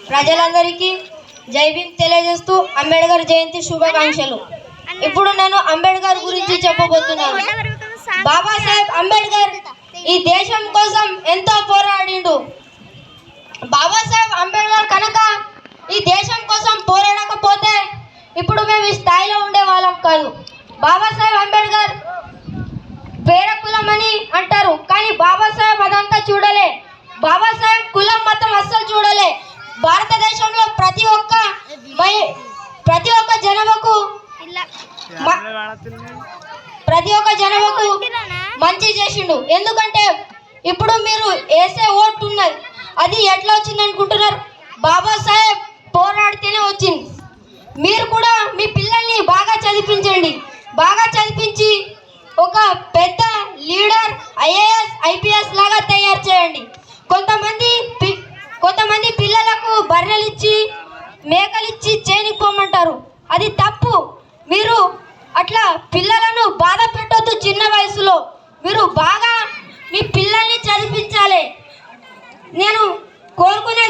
ప్రజలందరికీ జై భీమ్ తెలియజేస్తూ అంబేద్కర్ జయంతి శుభాకాంక్షలు. ఇప్పుడు నేను అంబేద్కర్ గురించి చెప్పబోతున్నాను. బాబాసాహెబ్ అంబేద్కర్ ఈ దేశం కోసం ఎంతో పోరాడిండు. బాబాసాహెబ్ అంబేద్కర్ కనుక ఈ దేశం కోసం పోరాడకపోతే ఇప్పుడు మేము ఈ స్థాయిలో ఉండే వాళ్ళం కాదు. బాబాసాహెబ్ అంబేద్కర్ పేర కులం అని అంటారు, కానీ బాబాసాహెబ్ అదంతా చూడలే. బాబాసాహెబ్ కులం మతం అస్సలు చూడలే. భారతదేశంలో ప్రతి ఒక్క జనముకు మంచి చేసిండు. ఎందుకంటే ఇప్పుడు మీరు వేసే ఓటు ఉన్నది, అది ఎట్లా వచ్చింది అనుకుంటున్నారు? బాబాసాహెబ్ పోరాడితేనే వచ్చింది. మీరు కూడా మీ పిల్లల్ని బాగా చదివించండి. బాగా చదివించి ఒక పెద్ద లీడర్, ఐఏఎస్, ఐపీఎస్ లాగా తయారు చేయండి. కొంతమంది పిల్లలకు బర్రెలిచ్చి మేకలిచ్చి చేనిపోమంటారు, అది తప్పు. మీరు అట్లా పిల్లలను బాధ పెట్టొద్దు. చిన్న వయసులో మీరు బాగా మీ పిల్లల్ని చదివించాలి. నేను కోరుకునే